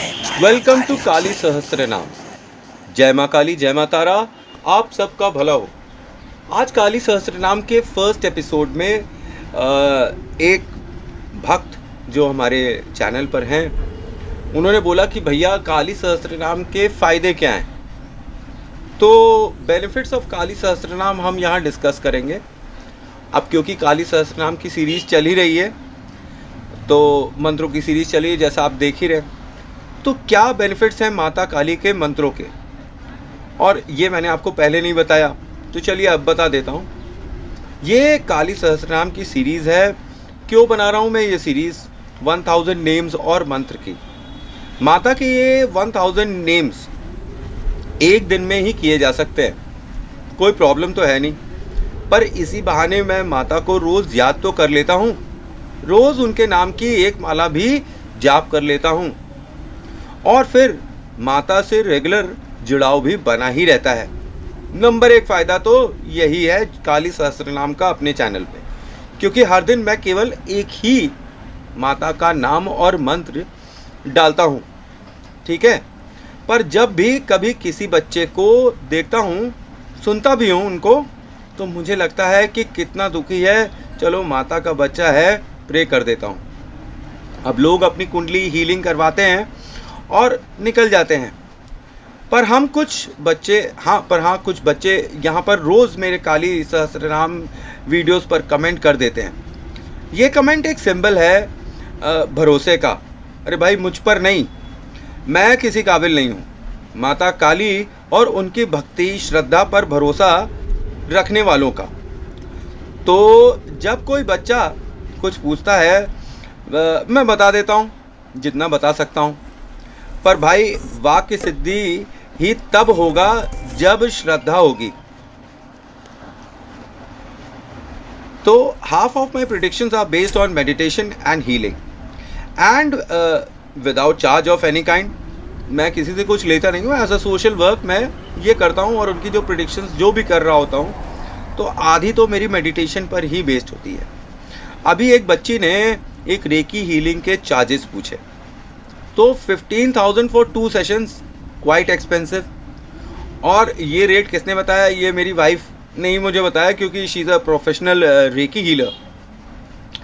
Welcome to काली सहस्त्रनाम। जय माँ काली, जय माँ तारा, आप सबका भला हो। आज काली सहस्त्रनाम के फर्स्ट एपिसोड में एक भक्त जो हमारे चैनल पर हैं, उन्होंने बोला कि भैया काली सहस्त्रनाम के फ़ायदे क्या हैं। तो बेनिफिट्स ऑफ काली सहस्त्रनाम हम यहाँ डिस्कस करेंगे। अब क्योंकि काली सहस्त्रनाम की सीरीज़ चल ही रही है, तो मंत्रों की सीरीज़ चली है जैसा आप देख ही रहे, तो क्या बेनिफिट्स हैं माता काली के मंत्रों के, और ये मैंने आपको पहले नहीं बताया, तो चलिए अब बता देता हूँ। ये काली सहस्त्रनाम की सीरीज़ है। क्यों बना रहा हूँ मैं ये सीरीज़? 1000 नेम्स और मंत्र की। माता के ये 1000 नेम्स एक दिन में ही किए जा सकते हैं, कोई प्रॉब्लम तो है नहीं। पर इसी बहाने मैं माता को रोज़ याद तो कर लेता हूँ, रोज़ उनके नाम की एक माला भी जाप कर लेता हूँ, और फिर माता से रेगुलर जुड़ाव भी बना ही रहता है। नंबर 1 फ़ायदा तो यही है काली सहस्त्रनाम का अपने चैनल पे, क्योंकि हर दिन मैं केवल एक ही माता का नाम और मंत्र डालता हूँ, ठीक है। पर जब भी कभी किसी बच्चे को देखता हूँ, सुनता भी हूँ उनको, तो मुझे लगता है कि कितना दुखी है, चलो माता का बच्चा है, प्रे कर देता हूँ। अब लोग अपनी कुंडली हीलिंग करवाते हैं और निकल जाते हैं, पर कुछ बच्चे यहाँ पर रोज़ मेरे काली सहस्त्रनाम वीडियोस पर कमेंट कर देते हैं। ये कमेंट एक सिंबल है भरोसे का। अरे भाई, मुझ पर नहीं, मैं किसी काबिल नहीं हूँ। माता काली और उनकी भक्ति श्रद्धा पर भरोसा रखने वालों का। तो जब कोई बच्चा कुछ पूछता है, मैं बता देता हूँ जितना बता सकता हूँ। पर भाई, वाक्य सिद्धि ही तब होगा जब श्रद्धा होगी। तो half of my predictions are based on meditation and healing and without charge of any kind. मैं किसी से कुछ लेता नहीं हूँ। एज अ सोशल वर्क मैं ये करता हूँ, और उनकी जो प्रेडिक्शंस जो भी कर रहा होता हूँ, तो आधी तो मेरी मेडिटेशन पर ही बेस्ड होती है। अभी एक बच्ची ने एक रेकी हीलिंग के चार्जेस पूछे, तो 15,000 फॉर 2 सेशंस, क्वाइट एक्सपेंसिव। और ये रेट किसने बताया? ये मेरी वाइफ ने ही मुझे बताया, क्योंकि she is a professional recce healer.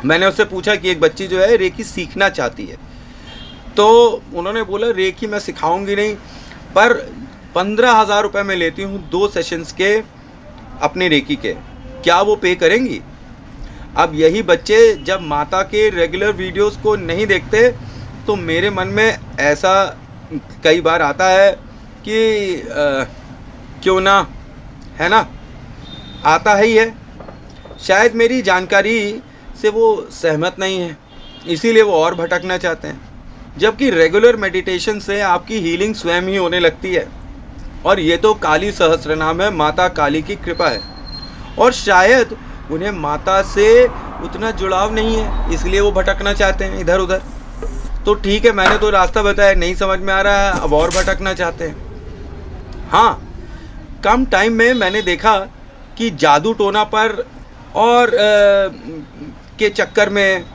मैंने उससे पूछा कि एक बच्ची जो है रेकी सीखना चाहती है, तो उन्होंने बोला रेकी मैं सिखाऊंगी नहीं, पर 15,000 रुपये मैं लेती हूँ 2 सेशंस के अपने रेकी के, क्या वो पे करेंगी? अब यही बच्चे जब माता के रेगुलर वीडियोस को नहीं देखते, तो मेरे मन में ऐसा कई बार आता है कि क्यों ना, है ना, आता ही है। शायद मेरी जानकारी से वो सहमत नहीं है, इसीलिए वो और भटकना चाहते हैं। जबकि रेगुलर मेडिटेशन से आपकी हीलिंग स्वयं ही होने लगती है, और ये तो काली सहस्त्रनाम है, माता काली की कृपा है। और शायद उन्हें माता से उतना जुड़ाव नहीं है, इसलिए वो भटकना चाहते हैं इधर उधर। तो ठीक है, मैंने तो रास्ता बताया, नहीं समझ में आ रहा है, अब और भटकना चाहते हैं। हाँ, कम टाइम में मैंने देखा कि जादू टोना पर और के चक्कर में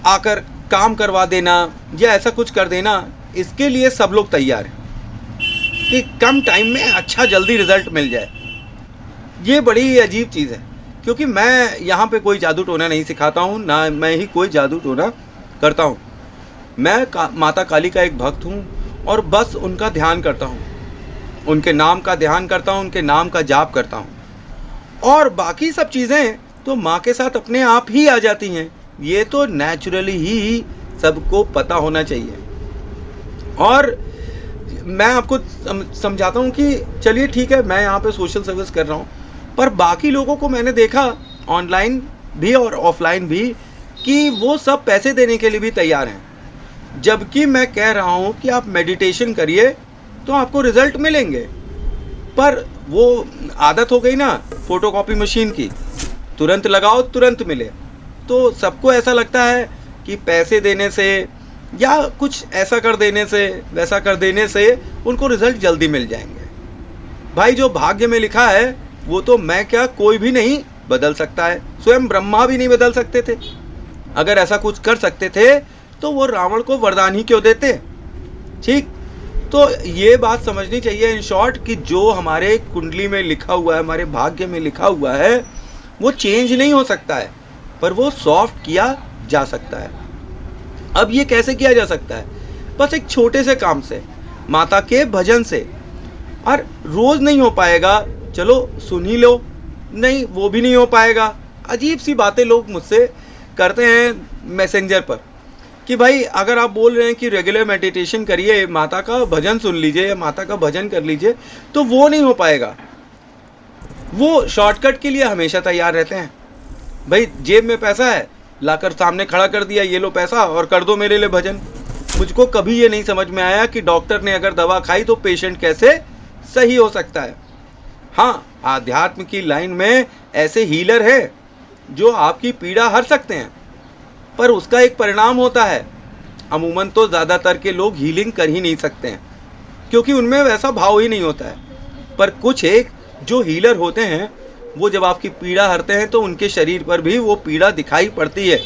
आकर काम करवा देना या ऐसा कुछ कर देना, इसके लिए सब लोग तैयार हैं कि कम टाइम में अच्छा जल्दी रिजल्ट मिल जाए। ये बड़ी अजीब चीज़ है, क्योंकि मैं यहाँ पे कोई जादू टोना नहीं सिखाता हूँ, ना मैं ही कोई जादू टोना करता हूँ। मैं माता काली का एक भक्त हूँ, और बस उनका ध्यान करता हूँ, उनके नाम का ध्यान करता हूँ, उनके नाम का जाप करता हूँ, और बाकी सब चीज़ें तो माँ के साथ अपने आप ही आ जाती हैं। ये तो नेचुरली ही सबको पता होना चाहिए। और मैं आपको समझाता हूँ कि चलिए ठीक है, मैं यहाँ पे सोशल सर्विस कर रहा हूँ, पर बाकी लोगों को मैंने देखा ऑनलाइन भी और ऑफलाइन भी कि वो सब पैसे देने के लिए भी तैयार हैं। जबकि मैं कह रहा हूँ कि आप मेडिटेशन करिए तो आपको रिज़ल्ट मिलेंगे, पर वो आदत हो गई ना फ़ोटोकॉपी मशीन की, तुरंत लगाओ तुरंत मिले। तो सबको ऐसा लगता है कि पैसे देने से या कुछ ऐसा कर देने से, वैसा कर देने से उनको रिज़ल्ट जल्दी मिल जाएंगे। भाई, जो भाग्य में लिखा है वो तो मैं क्या, कोई भी नहीं बदल सकता है। स्वयं ब्रह्मा भी नहीं बदल सकते थे। अगर ऐसा कुछ कर सकते थे तो वो रावण को वरदान ही क्यों देते? ठीक। तो ये बात समझनी चाहिए इन शॉर्ट कि जो हमारे कुंडली में लिखा हुआ है, हमारे भाग्य में लिखा हुआ है, वो चेंज नहीं हो सकता है, पर वो सॉफ्ट किया जा सकता है। अब ये कैसे किया जा सकता है? बस एक छोटे से काम से, माता के भजन से। और रोज नहीं हो पाएगा, चलो सुन ही लो, नहीं वो भी नहीं हो पाएगा। अजीब सी बातें लोग मुझसे करते हैं मैसेंजर पर कि भाई अगर आप बोल रहे हैं कि रेगुलर मेडिटेशन करिए, माता का भजन सुन लीजिए या माता का भजन कर लीजिए, तो वो नहीं हो पाएगा। वो शॉर्टकट के लिए हमेशा तैयार रहते हैं। भाई जेब में पैसा है, लाकर सामने खड़ा कर दिया, ये लो पैसा और कर दो मेरे लिए भजन। मुझको कभी ये नहीं समझ में आया कि डॉक्टर ने अगर दवा खाई तो पेशेंट कैसे सही हो सकता है। हाँ, आध्यात्म की लाइन में ऐसे हीलर हैं जो आपकी पीड़ा हर सकते हैं, पर उसका एक परिणाम होता है। अमूमन तो ज़्यादातर के लोग हीलिंग कर ही नहीं सकते हैं, क्योंकि उनमें वैसा भाव ही नहीं होता है। पर कुछ एक जो हीलर होते हैं, वो जब आपकी पीड़ा हरते हैं तो उनके शरीर पर भी वो पीड़ा दिखाई पड़ती है,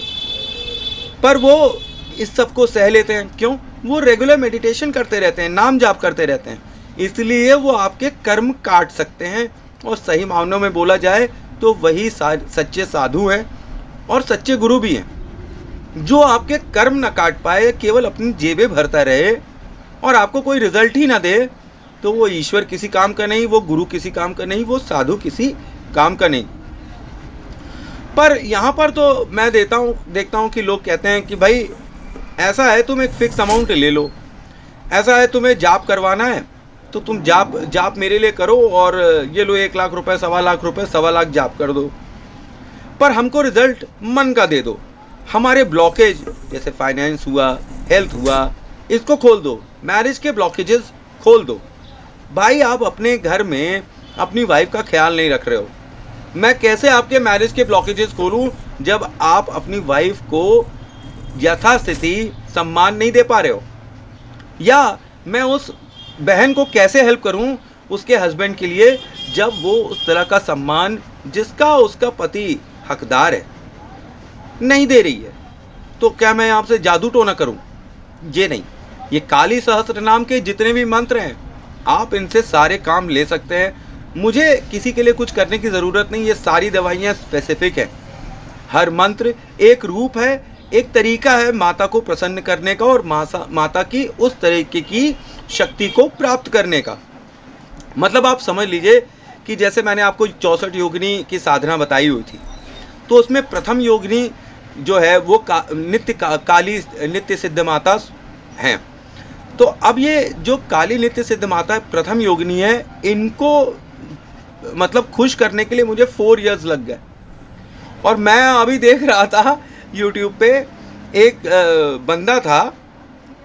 पर वो इस सब को सह लेते हैं। क्यों? वो रेगुलर मेडिटेशन करते रहते हैं, नाम जाप करते रहते हैं, इसलिए वो आपके कर्म काट सकते हैं। और सही मायनों में बोला जाए तो वही सच्चे साधु हैं और सच्चे गुरु भी हैं। जो आपके कर्म न काट पाए, केवल अपनी जेबें भरता रहे और आपको कोई रिजल्ट ही ना दे, तो वो ईश्वर किसी काम का नहीं, वो गुरु किसी काम का नहीं, वो साधु किसी काम का नहीं। पर यहाँ पर तो मैं देखता हूँ कि लोग कहते हैं कि भाई ऐसा है, तुम एक फिक्स अमाउंट ले लो, ऐसा है तुम्हें जाप करवाना है तो तुम जाप मेरे लिए करो और ये लो 1 लाख रुपए, 1.25 लाख रुपए, 1.25 लाख जाप कर दो, पर हमको रिजल्ट मन का दे दो। हमारे ब्लॉकेज जैसे फाइनेंस हुआ, हेल्थ हुआ, इसको खोल दो, मैरिज के ब्लॉकेजेस खोल दो। भाई आप अपने घर में अपनी वाइफ का ख्याल नहीं रख रहे हो, मैं कैसे आपके मैरिज के ब्लॉकेजेस खोलूं जब आप अपनी वाइफ को यथास्थिति सम्मान नहीं दे पा रहे हो? या मैं उस बहन को कैसे हेल्प करूं उसके हस्बैंड के लिए जब वो उस तरह का सम्मान जिसका उसका पति हकदार है नहीं दे रही है? तो क्या मैं आपसे जादू टोना करूं? ये नहीं, ये काली सहस्त्र नाम के जितने भी मंत्र हैं, आप इनसे सारे काम ले सकते हैं। मुझे किसी के लिए कुछ करने की ज़रूरत नहीं, ये सारी दवाइयाँ स्पेसिफिक हैं। हर मंत्र एक रूप है, एक तरीका है माता को प्रसन्न करने का और माता की उस तरीके की शक्ति को प्राप्त करने का। मतलब आप समझ लीजिए कि जैसे मैंने आपको 64 योगिनी की साधना बताई हुई थी, तो उसमें प्रथम योगिनी जो है वो काली नित्य सिद्ध माता हैं। तो अब ये जो काली नित्य सिद्ध माता प्रथम योगिनी है, इनको मतलब खुश करने के लिए मुझे 4 इयर्स लग गए। और मैं अभी देख रहा था यूट्यूब पे, एक बंदा था,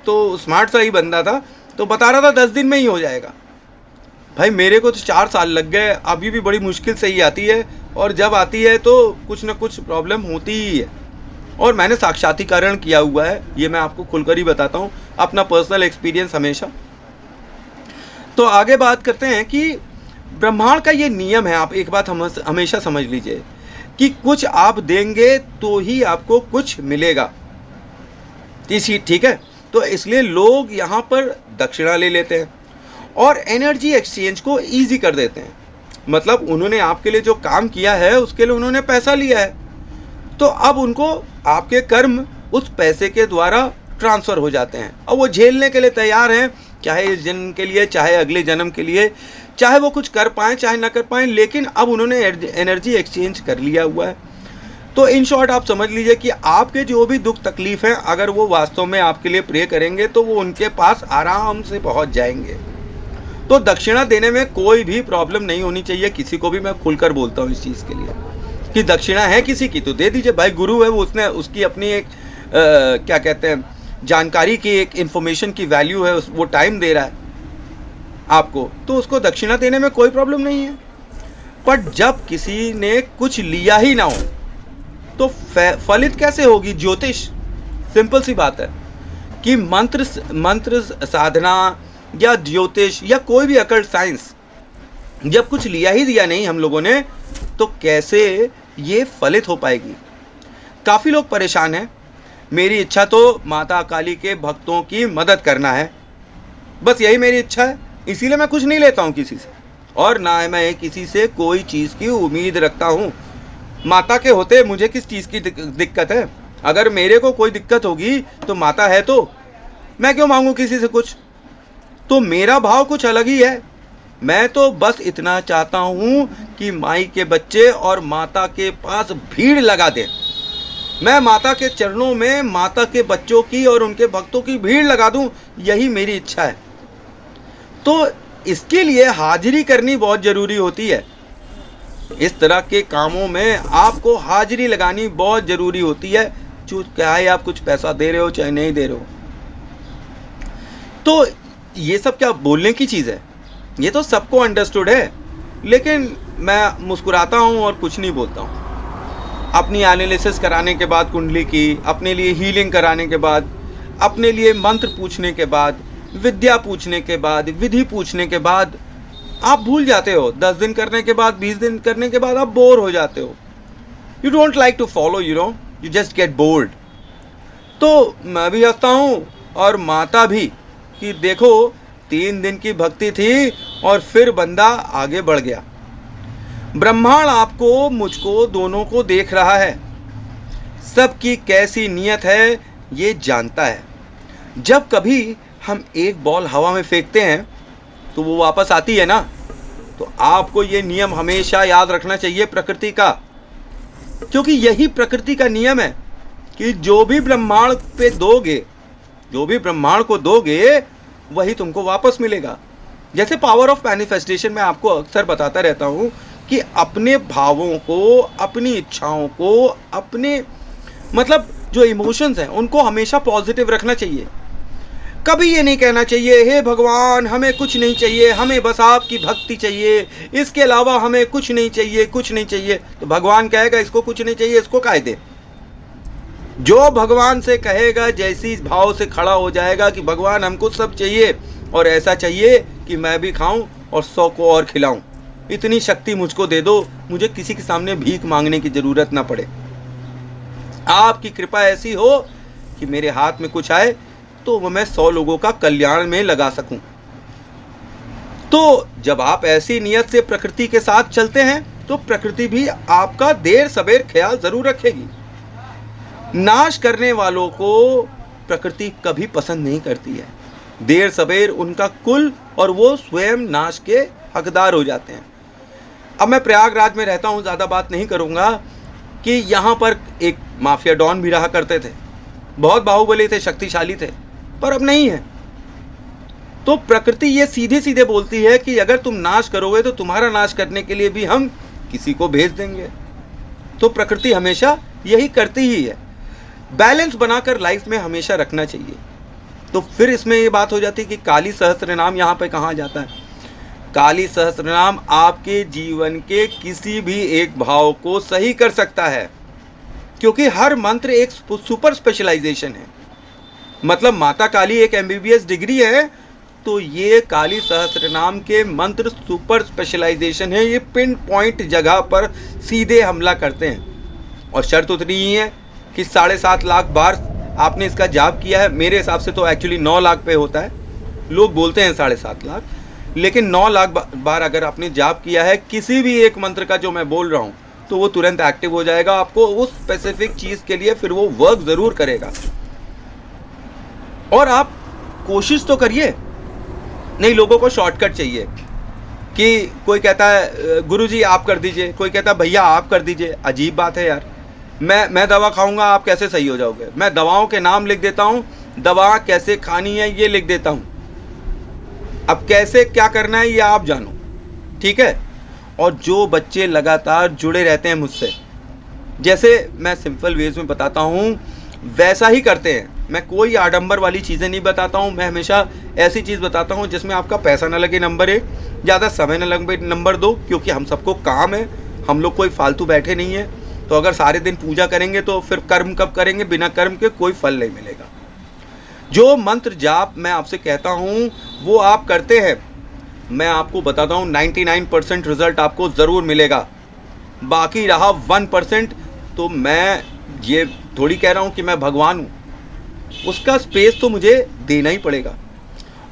तो स्मार्ट सा ही बंदा था, तो बता रहा था 10 दिन में ही हो जाएगा। भाई मेरे को तो 4 साल लग गए, अभी भी बड़ी मुश्किल से ही आती है, और जब आती है तो कुछ ना कुछ प्रॉब्लम होती ही है। और मैंने साक्षात्कारण किया हुआ है, ये मैं आपको खुलकर ही बताता हूँ, अपना पर्सनल एक्सपीरियंस हमेशा। तो आगे बात करते हैं कि ब्रह्मांड का ये नियम है। आप एक बात हमेशा समझ लीजिए कि कुछ आप देंगे तो ही आपको कुछ मिलेगा, ठीक है? तो इसलिए लोग यहाँ पर दक्षिणा ले लेते हैं और एनर्जी एक्सचेंज को ईजी कर देते हैं। मतलब उन्होंने आपके लिए जो काम किया है उसके लिए उन्होंने पैसा लिया है, तो अब उनको आपके कर्म उस पैसे के द्वारा ट्रांसफ़र हो जाते हैं और वो झेलने के लिए तैयार हैं, चाहे इस जन्म के लिए, चाहे अगले जन्म के लिए, चाहे वो कुछ कर पाएँ चाहे ना कर पाएँ, लेकिन अब उन्होंने एनर्जी एक्सचेंज कर लिया हुआ है। तो इन शॉर्ट आप समझ लीजिए कि आपके जो भी दुख तकलीफ हैं, अगर वो वास्तव में आपके लिए प्रे करेंगे तो वो उनके पास आराम से पहुंच जाएंगे। तो दक्षिणा देने में कोई भी प्रॉब्लम नहीं होनी चाहिए। किसी को भी मैं खुलकर बोलता हूँ इस चीज़ के लिए कि दक्षिणा है किसी की तो दे दीजिए। भाई गुरु है, वो उसने उसकी अपनी एक क्या कहते हैं, जानकारी की, एक इन्फॉर्मेशन की वैल्यू है, वो टाइम दे रहा है आपको, तो उसको दक्षिणा देने में कोई प्रॉब्लम नहीं है। पर जब किसी ने कुछ लिया ही ना हो तो फलित कैसे होगी ज्योतिष? सिंपल सी बात है कि मंत्र साधना या ज्योतिष या कोई भी अकल्ट साइंस जब कुछ लिया ही दिया नहीं हम लोगों ने, तो कैसे ये फलित हो पाएगी? काफ़ी लोग परेशान हैं। मेरी इच्छा तो माता काली के भक्तों की मदद करना है, बस यही मेरी इच्छा है, इसीलिए मैं कुछ नहीं लेता हूँ किसी से, और ना मैं किसी से कोई चीज़ की उम्मीद रखता हूँ। माता के होते मुझे किस चीज़ की दिक्कत है? अगर मेरे को कोई दिक्कत होगी तो माता है, तो मैं क्यों मांगू किसी से कुछ? तो मेरा भाव कुछ अलग ही है। मैं तो बस इतना चाहता हूँ कि माई के बच्चे और माता के पास भीड़ लगा दें। मैं माता के चरणों में माता के बच्चों की और उनके भक्तों की भीड़ लगा दूं, यही मेरी इच्छा है। तो इसके लिए हाजिरी करनी बहुत ज़रूरी होती है। इस तरह के कामों में आपको हाजिरी लगानी बहुत ज़रूरी होती है, जो चाहे आप कुछ पैसा दे रहे हो चाहे नहीं दे रहे हो। तो ये सब क्या बोलने की चीज़ है? ये तो सबको अंडरस्टूड है, लेकिन मैं मुस्कुराता हूँ और कुछ नहीं बोलता हूँ। अपनी एनालिसिस कराने के बाद कुंडली की, अपने लिए हीलिंग कराने के बाद, अपने लिए मंत्र पूछने के बाद, विद्या पूछने के बाद, विधि पूछने के बाद आप भूल जाते हो। 10 दिन करने के बाद, 20 दिन करने के बाद आप बोर हो जाते हो। You don't like to follow, you just get bored. तो मैं भी हंसता हूँ और माता भी, कि देखो 3 दिन की भक्ति थी और फिर बंदा आगे बढ़ गया। ब्रह्मांड आपको, मुझको, दोनों को देख रहा है, सबकी कैसी नियत है ये जानता है। जब कभी हम एक बॉल हवा में फेंकते हैं तो वो वापस आती है ना। तो आपको ये नियम हमेशा याद रखना चाहिए प्रकृति का, क्योंकि यही प्रकृति का नियम है कि जो भी ब्रह्मांड पे दोगे, जो भी ब्रह्मांड को दोगे वही तुमको वापस मिलेगा। जैसे पावर ऑफ मैनिफेस्टेशन में आपको अक्सर बताता रहता हूँ कि अपने भावों को, अपनी इच्छाओं को, अपने मतलब जो इमोशंस हैं उनको हमेशा पॉजिटिव रखना चाहिए। कभी ये नहीं कहना चाहिए हे भगवान हमें कुछ नहीं चाहिए, हमें बस आपकी भक्ति चाहिए, इसके अलावा हमें कुछ नहीं चाहिए, कुछ नहीं चाहिए। तो भगवान कहेगा इसको कुछ नहीं चाहिए, इसको काहे दे। जो भगवान से कहेगा, जैसी भाव से खड़ा हो जाएगा कि भगवान हमको सब चाहिए और ऐसा चाहिए कि मैं भी खाऊं और 100 को और खिलाऊं, इतनी शक्ति मुझको दे दो, मुझे किसी के सामने भीख मांगने की जरूरत ना पड़े। आपकी कृपा ऐसी हो कि मेरे हाथ में कुछ आए तो मैं 100 लोगों का कल्याण में लगा सकूं। तो जब आप ऐसी नियत से प्रकृति के साथ चलते हैं तो प्रकृति भी आपका देर सवेर ख्याल जरूर रखेगी। नाश करने वालों को प्रकृति कभी पसंद नहीं करती है। देर सवेर उनका कुल और वो स्वयं नाश के हकदार हो जाते हैं। अब मैं प्रयागराज में रहता हूँ, ज़्यादा बात नहीं करूँगा, कि यहाँ पर एक माफिया डॉन भी रहा करते थे, बहुत बाहुबली थे, शक्तिशाली थे, पर अब नहीं है। तो प्रकृति ये सीधे सीधे बोलती है कि अगर तुम नाश करोगे तो तुम्हारा नाश करने के लिए भी हम किसी को भेज देंगे। तो प्रकृति हमेशा यही करती ही है। बैलेंस बनाकर लाइफ में हमेशा रखना चाहिए। तो फिर इसमें ये बात हो जाती है कि काली सहस्त्र नाम यहाँ पे कहाँ जाता है। काली सहस्त्र नाम आपके जीवन के किसी भी एक भाव को सही कर सकता है, क्योंकि हर मंत्र एक सुपर स्पेशलाइजेशन है। मतलब माता काली एक MBBS डिग्री है, तो ये काली सहस्त्र नाम के मंत्र सुपर स्पेशलाइजेशन है। ये पिन पॉइंट जगह पर सीधे हमला करते हैं। और शर्त उतनी ही है कि 7.5 लाख बार आपने इसका जाप किया है। मेरे हिसाब से तो एक्चुअली 9 लाख पे होता है, लोग बोलते हैं 7.5 लाख, लेकिन 9 लाख बार अगर आपने जाप किया है किसी भी एक मंत्र का जो मैं बोल रहा हूँ, तो वो तुरंत एक्टिव हो जाएगा। आपको उस स्पेसिफिक चीज़ के लिए फिर वो वर्क ज़रूर करेगा। और आप कोशिश तो करिए। नहीं, लोगों को शॉर्टकट चाहिए कि कोई कहता है गुरुजी आप कर दीजिए, कोई कहता है भैया आप कर दीजिए। अजीब बात है यार, मैं दवा खाऊंगा, आप कैसे सही हो जाओगे? मैं दवाओं के नाम लिख देता हूँ, दवा कैसे खानी है ये लिख देता हूँ, अब कैसे क्या करना है ये आप जानो, ठीक है? और जो बच्चे लगातार जुड़े रहते हैं मुझसे, जैसे मैं सिंपल वेज में बताता हूँ वैसा ही करते हैं। मैं कोई आडंबर वाली चीज़ें नहीं बताता हूँ। मैं हमेशा ऐसी चीज़ बताता हूँ जिसमें आपका पैसा ना लगे, नंबर 1, ज़्यादा समय ना लगे, नंबर 2, क्योंकि हम सबको काम है, हम लोग कोई फालतू बैठे नहीं है। तो अगर सारे दिन पूजा करेंगे तो फिर कर्म कब करेंगे? बिना कर्म के कोई फल नहीं मिलेगा। जो मंत्र जाप मैं आपसे कहता हूँ वो आप करते हैं, मैं आपको बताता हूँ 99% रिजल्ट आपको ज़रूर मिलेगा। बाकी रहा 1%, तो मैं ये थोड़ी कह रहा हूँ कि मैं भगवान हूँ, उसका स्पेस तो मुझे देना ही पड़ेगा।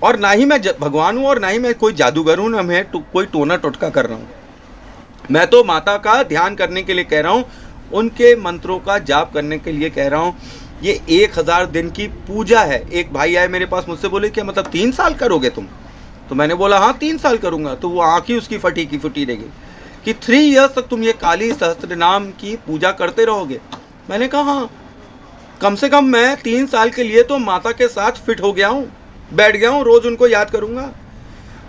और ना ही मैं भगवान हूँ और ना ही मैं कोई जादूगर हूँ, ना मैं कोई टोना टोटका कर रहा हूँ। मैं तो माता का ध्यान करने के लिए कह रहा हूँ, उनके मंत्रों का जाप करने के लिए कह रहा हूँ। ये 1000 दिन की पूजा है। एक भाई आए मेरे पास, मुझसे बोले क्या मतलब 3 साल करोगे तुम? तो मैंने बोला हाँ 3 साल करूँगा। तो वो आँख ही उसकी फटी की फटी रह गई कि 3 ईयर्स तक तुम ये काली सहस्त्र नाम की पूजा करते रहोगे? मैंने कहा हाँ, कम से कम मैं 3 साल के लिए तो माता के साथ फिट हो गया हूँ, बैठ गया हूँ, रोज उनको याद करूँगा।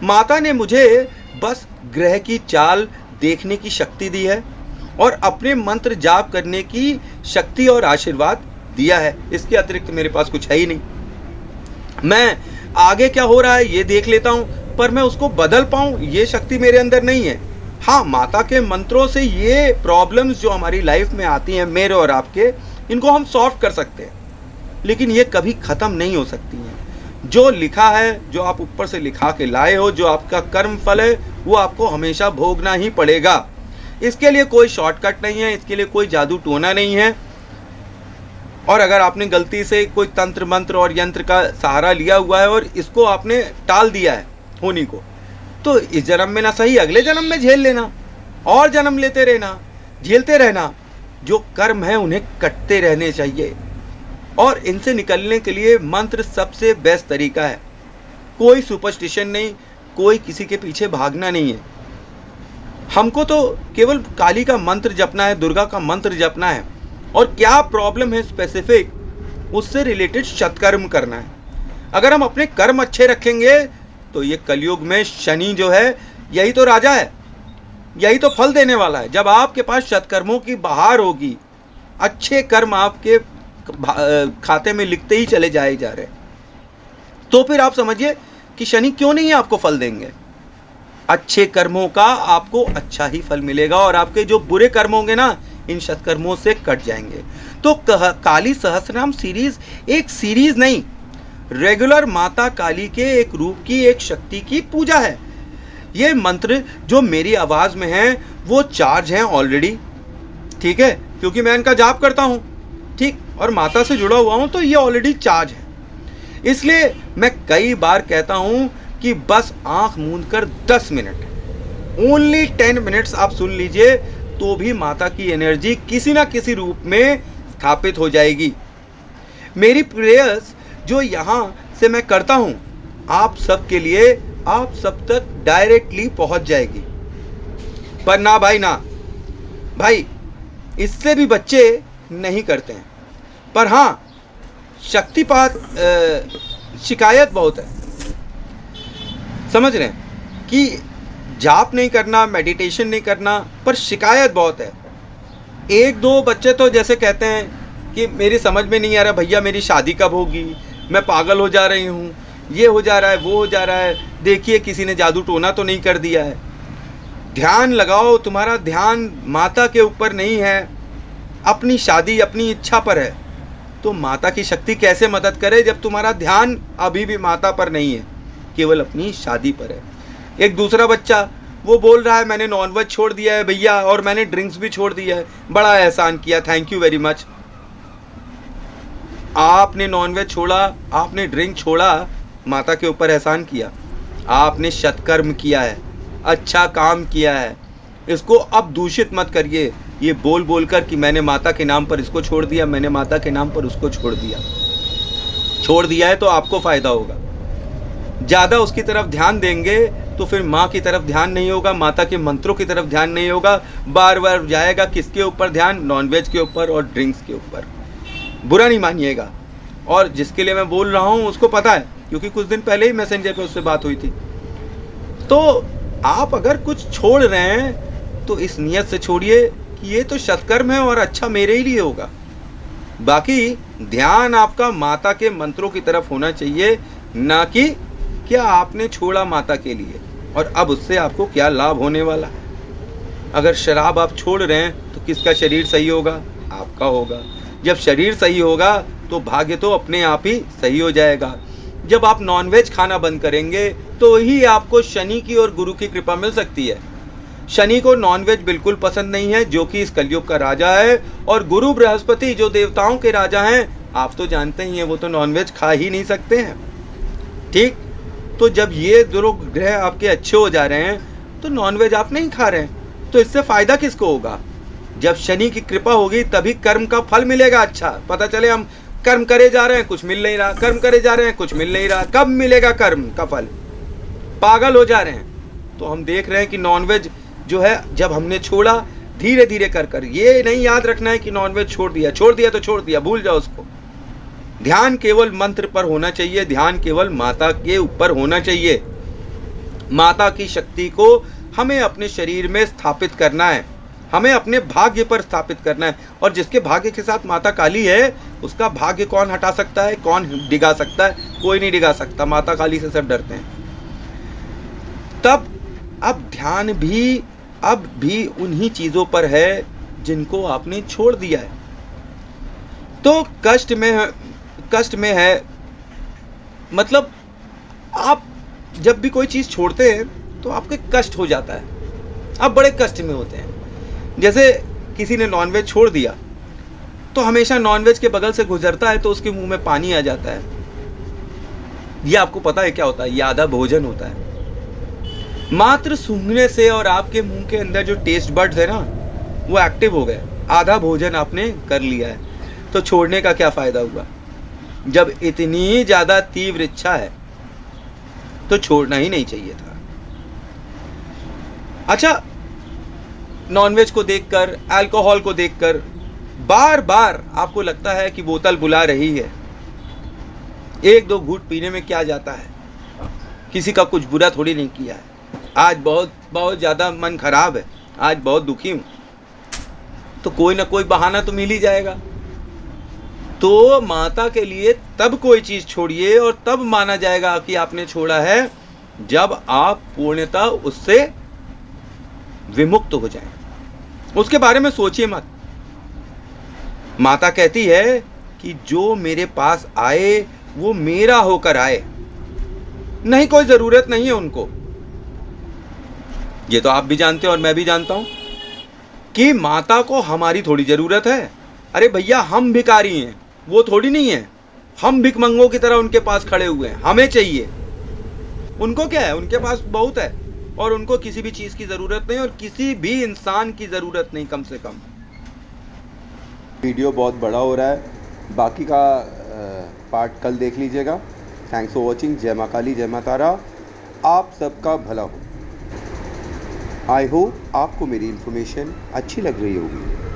माता ने मुझे बस ग्रह की चाल देखने की शक्ति दी है और अपने मंत्र जाप करने की शक्ति और आशीर्वाद दिया है। इसके अतिरिक्त मेरे पास कुछ है ही नहीं। मैं आगे क्या हो रहा है ये देख लेता हूँ, पर मैं उसको बदल पाऊँ ये शक्ति मेरे अंदर नहीं है। हाँ, माता के मंत्रों से ये प्रॉब्लम्स जो हमारी लाइफ में आती हैं, मेरे और आपके, इनको हम सॉल्व कर सकते हैं, लेकिन ये कभी ख़त्म नहीं हो सकती हैं। जो लिखा है, जो आप ऊपर से लिखा के लाए हो, जो आपका कर्म फल है, वो आपको हमेशा भोगना ही पड़ेगा। इसके लिए कोई शॉर्टकट नहीं है, इसके लिए कोई जादू टोना नहीं है। और अगर आपने गलती से कोई तंत्र मंत्र और यंत्र का सहारा लिया हुआ है और इसको आपने टाल दिया है होने को, तो इस जन्म में ना सही अगले जन्म में झेल लेना, और जन्म लेते रहना, झेलते रहना। जो कर्म है उन्हें कटते रहने चाहिए, और इनसे निकलने के लिए मंत्र सबसे बेस्ट तरीका है। कोई सुपरस्टिशन नहीं, कोई किसी के पीछे भागना नहीं है। हमको तो केवल काली का मंत्र जपना है, दुर्गा का मंत्र जपना है, और क्या प्रॉब्लम है स्पेसिफिक, उससे रिलेटेड सत्कर्म करना है। अगर हम अपने कर्म अच्छे रखेंगे तो ये कलयुग में शनि जो है यही तो राजा है, यही तो फल देने वाला है। जब आपके पास सत्कर्मों की बहार होगी, अच्छे कर्म आपके खाते में लिखते ही चले जाए जा रहे, तो फिर आप समझिए कि शनि क्यों नहीं आपको फल देंगे। अच्छे कर्मों का आपको अच्छा ही फल मिलेगा, और आपके जो बुरे कर्म होंगे ना, इन सत्कर्मों से कट जाएंगे। तो काली सहस्त्रनाम सीरीज एक सीरीज नहीं, रेगुलर माता काली के एक रूप की, एक शक्ति की पूजा है। ये मंत्र जो मेरी आवाज में है वो चार्ज हैं ऑलरेडी, ठीक है, क्योंकि मैं इनका जाप करता हूँ, ठीक, और माता से जुड़ा हुआ हूँ, तो ये ऑलरेडी चार्ज है। इसलिए मैं कई बार कहता हूँ कि बस आंख मूंद कर 10 मिनट, ओनली 10 मिनट्स आप सुन लीजिए, तो भी माता की एनर्जी किसी ना किसी रूप में स्थापित हो जाएगी। मेरी प्रेयर्स जो यहाँ से मैं करता हूँ, आप सब के लिए, आप सब तक डायरेक्टली पहुँच जाएगी। पर ना भाई, इससे भी बच्चे नहीं करते हैं। पर हाँ, शक्तिपात शिकायत बहुत है, समझ रहे हैं, कि जाप नहीं करना, मेडिटेशन नहीं करना, पर शिकायत बहुत है। 1-2 बच्चे तो जैसे कहते हैं कि मेरी समझ में नहीं आ रहा भैया, मेरी शादी कब होगी, मैं पागल हो जा रही हूँ, ये हो जा रहा है, वो हो जा रहा है, देखिए किसी ने जादू टोना तो नहीं कर दिया है। ध्यान लगाओ, तुम्हारा ध्यान माता के ऊपर नहीं है, अपनी शादी अपनी इच्छा पर है। तो माता की शक्ति कैसे मदद करे जब तुम्हारा ध्यान अभी भी माता पर नहीं है, केवल अपनी शादी पर है। एक दूसरा बच्चा वो बोल रहा है मैंने नॉनवेज छोड़ दिया है भैया, और मैंने ड्रिंक्स भी छोड़ दिया है, बड़ा एहसान किया, थैंक यू वेरी मच। आपने नॉनवेज छोड़ा, आपने ड्रिंक छोड़ा, माता के ऊपर एहसान किया, आपने सत्कर्म किया है, अच्छा काम किया है। इसको अब दूषित मत करिए, ये बोल बोल कर कि मैंने माता के नाम पर इसको छोड़ दिया, मैंने माता के नाम पर उसको छोड़ दिया है तो आपको फ़ायदा होगा। ज़्यादा उसकी तरफ ध्यान देंगे तो फिर माँ की तरफ ध्यान नहीं होगा, माता के मंत्रों की तरफ ध्यान नहीं होगा, बार बार जाएगा किसके ऊपर ध्यान, नॉनवेज के ऊपर और ड्रिंक्स के ऊपर। बुरा नहीं मानिएगा, और जिसके लिए मैं बोल रहा हूँ उसको पता है, क्योंकि कुछ दिन पहले ही मैसेंजर पे उससे बात हुई थी। तो आप अगर कुछ छोड़ रहे हैं तो इस नियत से छोड़िए कि ये तो सत्कर्म है और अच्छा मेरे ही लिए होगा। बाकी ध्यान आपका माता के मंत्रों की तरफ होना चाहिए, ना कि क्या आपने छोड़ा माता के लिए और अब उससे आपको क्या लाभ होने वाला है। अगर शराब आप छोड़ रहे हैं तो किसका शरीर सही होगा? आपका होगा। जब शरीर सही होगा तो भाग्य तो अपने आप ही सही हो जाएगा। जब आप नॉनवेज खाना बंद करेंगे तो ही आपको शनि की और गुरु की कृपा मिल सकती है। शनि को नॉनवेज बिल्कुल पसंद नहीं है, जो कि इस कलयुग का राजा है, और गुरु बृहस्पति जो देवताओं के राजा हैं, आप तो जानते ही हैं, वो तो नॉनवेज खा ही नहीं सकते हैं। ठीक, तो जब ये दोनों ग्रह आपके अच्छे हो जा रहे हैं तो नॉनवेज आप नहीं खा रहे हैं, तो इससे फायदा किसको होगा? जब शनि की कृपा होगी तभी कर्म का फल मिलेगा। अच्छा, पता चले हम कर्म करे जा रहे हैं, कुछ मिल नहीं रहा, कर्म करे जा रहे हैं, कुछ मिल नहीं रहा, कब मिलेगा कर्म का फल? पागल हो जा रहे हैं। तो हम देख रहे हैं कि नॉनवेज जो है जब हमने छोड़ा, धीरे धीरे कर कर, ये नहीं याद रखना है कि नॉनवेज छोड़ दिया तो छोड़ दिया, भूल जाओ उसको। ध्यान केवल मंत्र पर होना चाहिए, ध्यान केवल माता के ऊपर होना चाहिए। माता की शक्ति को हमें अपने शरीर में स्थापित करना है, हमें अपने भाग्य पर स्थापित करना है। और जिसके भाग्य के साथ माता काली है, उसका भाग्य कौन हटा सकता है, कौन डिगा सकता है? कोई नहीं डिगा सकता। माता काली से सब डरते हैं। तब अब ध्यान भी अब भी उन्हीं चीजों पर है जिनको आपने छोड़ दिया है। तो कष्ट में है, मतलब आप जब भी कोई चीज छोड़ते हैं तो आपको कष्ट हो जाता है, आप बड़े कष्ट में होते हैं। जैसे किसी ने नॉनवेज छोड़ दिया तो हमेशा नॉनवेज के बगल से गुजरता है तो उसके मुंह में पानी आ जाता है। ये आपको पता है क्या होता है? ये आधा भोजन होता है। मात्र सूंघने से और आपके मुंह के अंदर जो टेस्ट बड्स है ना, वो एक्टिव हो गए, आधा भोजन आपने कर लिया है। तो छोड़ने का क्या फायदा हुआ? जब इतनी ज्यादा तीव्र इच्छा है तो छोड़ना ही नहीं चाहिए था। अच्छा, नॉनवेज को देखकर, अल्कोहल को देखकर बार बार आपको लगता है कि बोतल बुला रही है। एक दो घूंट पीने में क्या जाता है? किसी का कुछ बुरा थोड़ी नहीं किया है। आज बहुत ज्यादा मन खराब है, आज बहुत दुखी हूं, तो कोई ना कोई बहाना तो मिल ही जाएगा। तो माता के लिए तब कोई चीज छोड़िए और तब माना जाएगा कि आपने छोड़ा है जब आप पूर्णतः उससे विमुक्त हो जाएं। उसके बारे में सोचिए मत। माता कहती है कि जो मेरे पास आए वो मेरा होकर आए, नहीं कोई जरूरत नहीं है उनको। ये तो आप भी जानते हो और मैं भी जानता हूं कि माता को हमारी थोड़ी जरूरत है। अरे भैया, हम भिखारी हैं, वो थोड़ी नहीं है। हम भिखमंगों की तरह उनके पास खड़े हुए हैं, हमें चाहिए। उनको क्या है? उनके पास बहुत है और उनको किसी भी चीज की जरूरत नहीं, और किसी भी इंसान की जरूरत नहीं। कम से कम वीडियो बहुत बड़ा हो रहा है, बाकी का पार्ट कल देख लीजिएगा। Thanks for watching. जय माँ काली, जय माँ तारा। आप सबका भला हो। आई होप आपको मेरी इन्फॉर्मेशन अच्छी लग रही होगी।